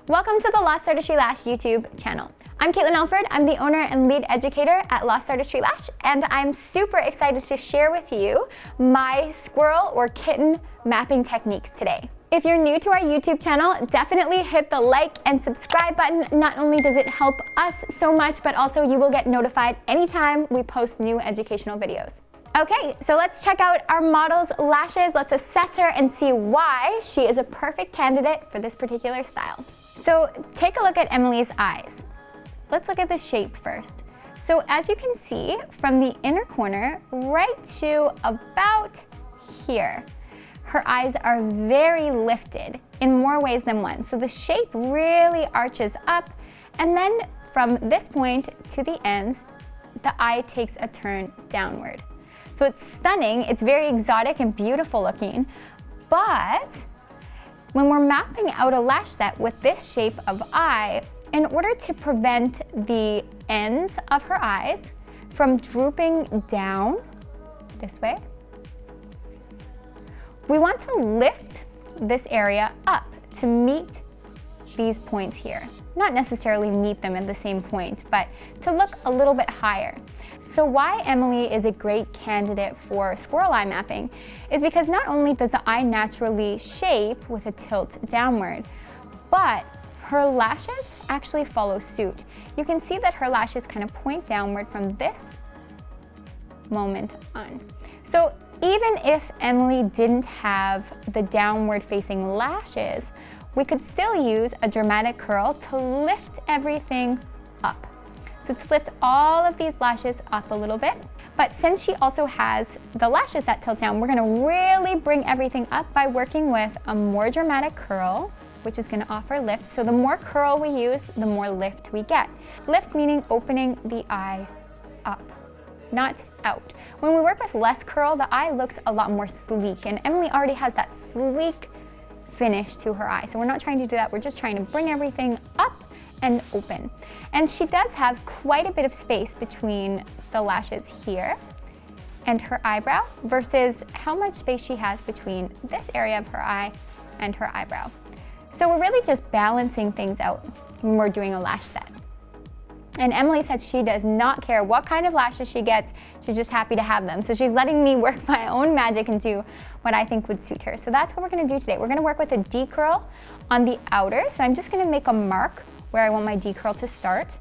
Welcome to the Lost Artistry Lash YouTube channel. I'm Caitlin Alford. I'm the owner and lead educator at Lost Artistry Lash, and I'm super excited to share with you my squirrel or kitten mapping techniques today. If you're new to our YouTube channel, definitely hit the like and subscribe button. Not only does it help us so much, but also you will get notified anytime we post new educational videos. Okay, so let's check out our model's lashes. Let's assess her and see why she is a perfect candidate for this particular style. So take a look at Emily's eyes. Let's look at the shape first. So as you can see, from the inner corner right to about here, her eyes are very lifted in more ways than one. So the shape really arches up, and then from this point to the ends, the eye takes a turn downward. So it's stunning, it's very exotic and beautiful looking, but when we're mapping out a lash set with this shape of eye, in order to prevent the ends of her eyes from drooping down this way, we want to lift this area up to meet these points here. Not necessarily meet them at the same point, but to look a little bit higher. So why Emily is a great candidate for squirrel eye mapping is because not only does the eye naturally shape with a tilt downward, but her lashes actually follow suit. You can see that her lashes kind of point downward from this moment on. So even if Emily didn't have the downward facing lashes, we could still use a dramatic curl to lift everything up. So to lift all of these lashes up a little bit. But since she also has the lashes that tilt down, we're gonna really bring everything up by working with a more dramatic curl, which is gonna offer lift. So the more curl we use, the more lift we get. Lift meaning opening the eye up, not out. When we work with less curl, the eye looks a lot more sleek, and Emily already has that sleek finish to her eye. So we're not trying to do that, we're just trying to bring everything up and open. And she does have quite a bit of space between the lashes here and her eyebrow versus how much space she has between this area of her eye and her eyebrow. So we're really just balancing things out when we're doing a lash set. And Emily said she does not care what kind of lashes she gets, she's just happy to have them. So she's letting me work my own magic and do what I think would suit her. So that's what we're gonna do today. We're gonna work with a D-curl on the outer. So I'm just gonna make a mark where I want my D-curl to start.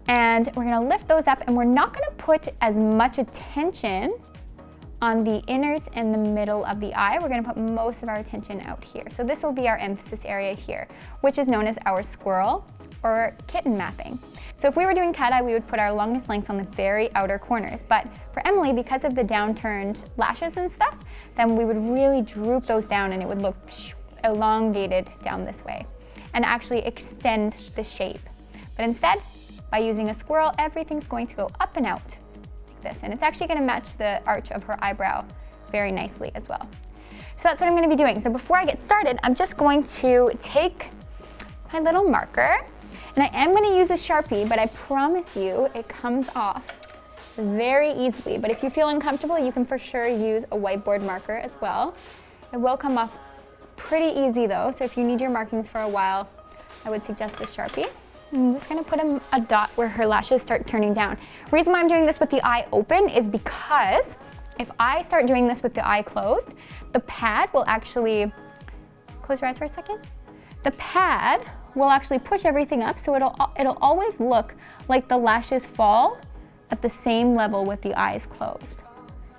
And we're gonna lift those up, and we're not gonna put as much attention on the inners and the middle of the eye. We're gonna put most of our attention out here. So this will be our emphasis area here, which is known as our squirrel or kitten mapping. So if we were doing cat eye, we would put our longest lengths on the very outer corners. But for Emily, because of the downturned lashes and stuff, then we would really droop those down and it would look elongated down this way and actually extend the shape. But instead, by using a squirrel, everything's going to go up and out like this. And it's actually gonna match the arch of her eyebrow very nicely as well. So that's what I'm gonna be doing. So before I get started, I'm just going to take my little marker, and I am gonna use a Sharpie, but I promise you it comes off very easily. But if you feel uncomfortable, you can for sure use a whiteboard marker as well. It will come off pretty easy though, so if you need your markings for a while, I would suggest a Sharpie. I'm just gonna put a dot where her lashes start turning down. The reason why I'm doing this with the eye open is because if I start doing this with the eye closed, the pad will actually, close your eyes for a second. The pad will actually push everything up, so it'll always look like the lashes fall at the same level with the eyes closed.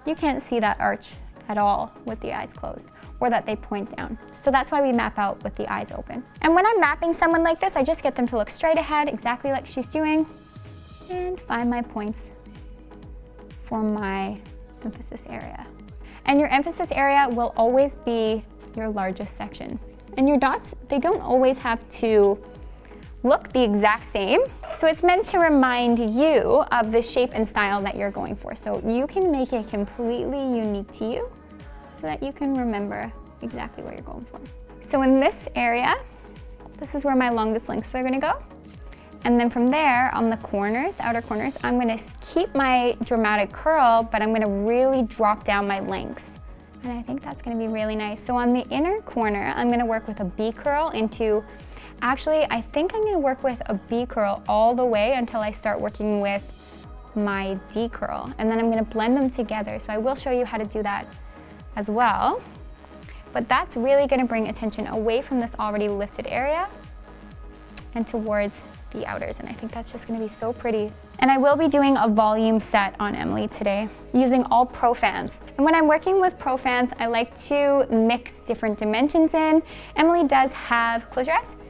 You can't see that arch at all with the eyes closed, or that they point down. So that's why we map out with the eyes open. And when I'm mapping someone like this, I just get them to look straight ahead, exactly like she's doing, and find my points for my emphasis area. And your emphasis area will always be your largest section. And your dots, they don't always have to look the exact same. So it's meant to remind you of the shape and style that you're going for. So you can make it completely unique to you so that you can remember exactly what you're going for. So in this area, this is where my longest lengths are gonna go. And then from there, on the corners, the outer corners, I'm gonna keep my dramatic curl, but I'm gonna really drop down my lengths. And I think that's gonna be really nice. So on the inner corner, I'm gonna work with a B curl into Actually, I think I'm gonna work with a B curl all the way until I start working with my D curl, and then I'm gonna blend them together. So I will show you how to do that as well. But that's really gonna bring attention away from this already lifted area and towards the outers, and I think that's just gonna be so pretty. And I will be doing a volume set on Emily today using all Pro Fans. And when I'm working with Pro Fans, I like to mix different dimensions in. Emily does have, close your eyes.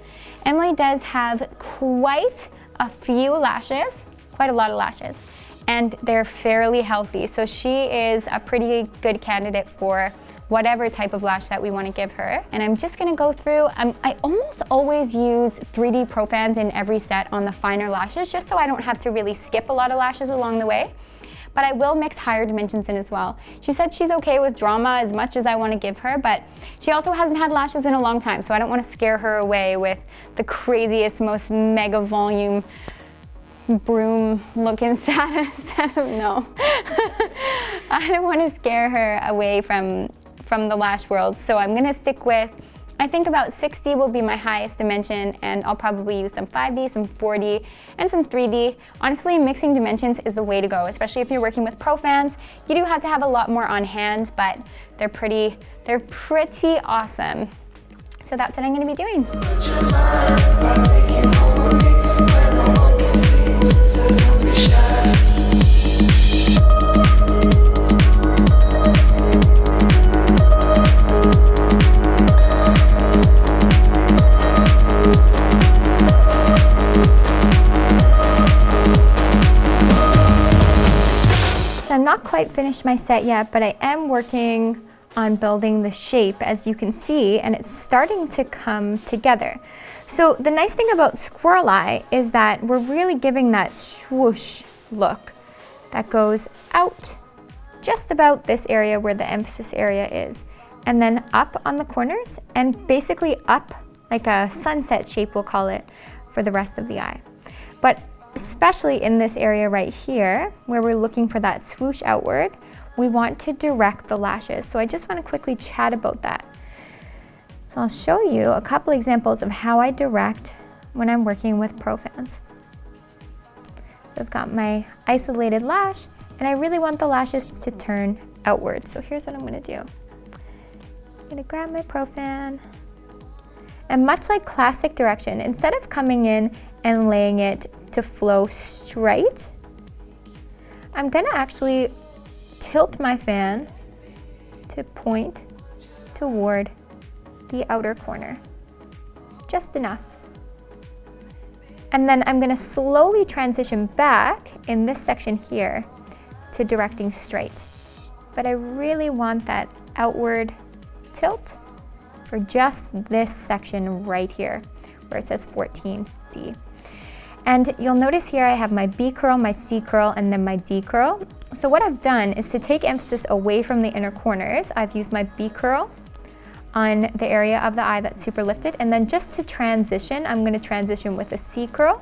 Emily does have quite a few lashes, quite a lot of lashes, and they're fairly healthy. So she is a pretty good candidate for whatever type of lash that we want to give her. And I'm just gonna go through, I almost always use 3D Pro Fans in every set on the finer lashes, just so I don't have to really skip a lot of lashes along the way. But I will mix higher dimensions in as well. She said she's okay with drama as much as I want to give her, but she also hasn't had lashes in a long time, so I don't want to scare her away with the craziest, most mega volume broom looking set of, no. I don't want to scare her away from the lash world, so I'm gonna stick with, I think about 60 will be my highest dimension, and I'll probably use some 5D, some 4D, and some 3D. Honestly, mixing dimensions is the way to go, especially if you're working with Pro Fans. You do have to have a lot more on hand, but they're pretty awesome. So that's what I'm gonna be doing. I'm not quite finished my set yet, but I am working on building the shape, as you can see, and it's starting to come together. So the nice thing about Squirrel Eye is that we're really giving that swoosh look that goes out just about this area where the emphasis area is, and then up on the corners, and basically up like a sunset shape, we'll call it, for the rest of the eye. But especially in this area right here, where we're looking for that swoosh outward, we want to direct the lashes. So I just want to quickly chat about that. So I'll show you a couple examples of how I direct when I'm working with Pro Fans. So I've got my isolated lash, and I really want the lashes to turn outward. So here's what I'm going to do. I'm going to grab my Pro Fan, and much like classic direction, instead of coming in and laying it to flow straight, I'm gonna actually tilt my fan to point toward the outer corner, just enough. And then I'm gonna slowly transition back in this section here to directing straight. But I really want that outward tilt for just this section right here, where it says 14D. And you'll notice here I have my B curl, my C curl, and then my D curl. So what I've done is to take emphasis away from the inner corners, I've used my B curl on the area of the eye that's super lifted, and then just to transition, I'm gonna transition with a C curl,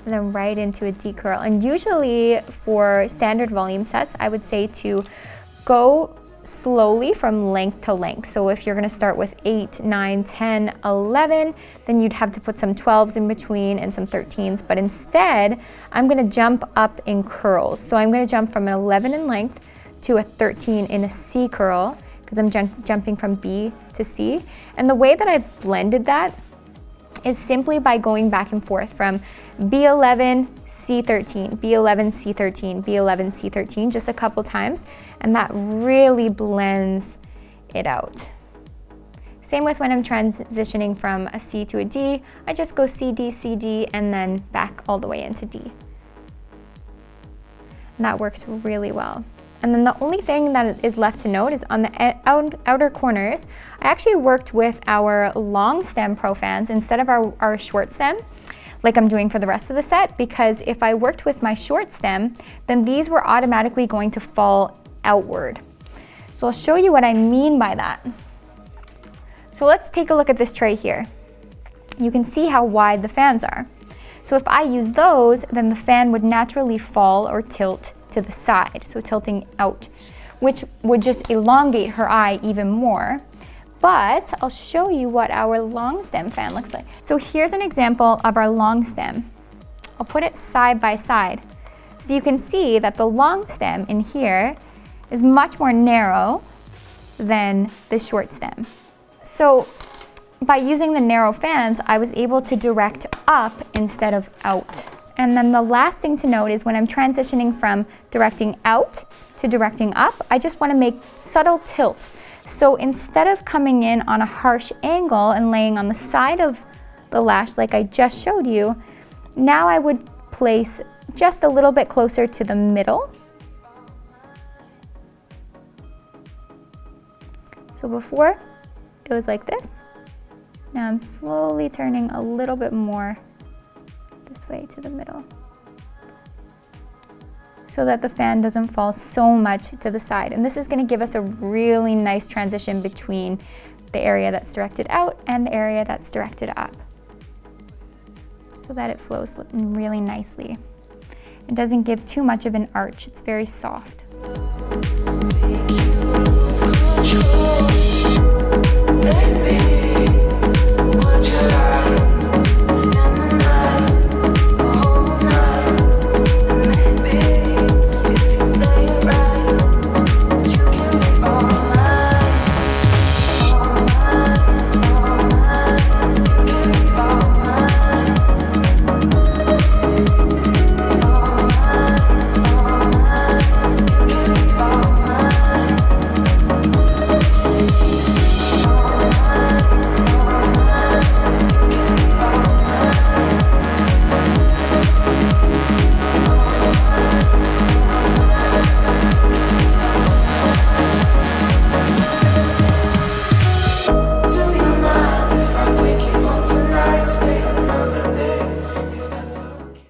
and then right into a D curl. And usually for standard volume sets, I would say to go slowly from length to length. So if you're gonna start with 8, 9, 10, 11, then you'd have to put some 12s in between and some 13s. But instead, I'm gonna jump up in curls. So I'm gonna jump from an 11 in length to a 13 in a C curl, because I'm jumping from B to C. And the way that I've blended that is simply by going back and forth from B11, C13, B11, C13, B11, C13, just a couple times, and that really blends it out. Same with when I'm transitioning from a C to a D, I just go CD, CD, and then back all the way into D. And that works really well. And then the only thing that is left to note is on the outer corners, I actually worked with our long stem Pro Fans instead of our short stem, like I'm doing for the rest of the set, because if I worked with my short stem, then these were automatically going to fall outward. So I'll show you what I mean by that. So let's take a look at this tray here. You can see how wide the fans are. So if I use those, then the fan would naturally fall or tilt to the side, so tilting out, which would just elongate her eye even more. but I'll show you what our long stem fan looks like. So here's an example of our long stem. I'll put it side by side. So you can see that the long stem in here is much more narrow than the short stem. So by using the narrow fans, I was able to direct up instead of out. And then the last thing to note is when I'm transitioning from directing out to directing up, I just want to make subtle tilts. So instead of coming in on a harsh angle and laying on the side of the lash like I just showed you, now I would place just a little bit closer to the middle. So before, it was like this. Now I'm slowly turning a little bit more this way to the middle, so that the fan doesn't fall so much to the side. And this is going to give us a really nice transition between the area that's directed out and the area that's directed up, so that it flows really nicely. It doesn't give too much of an arch, it's very soft.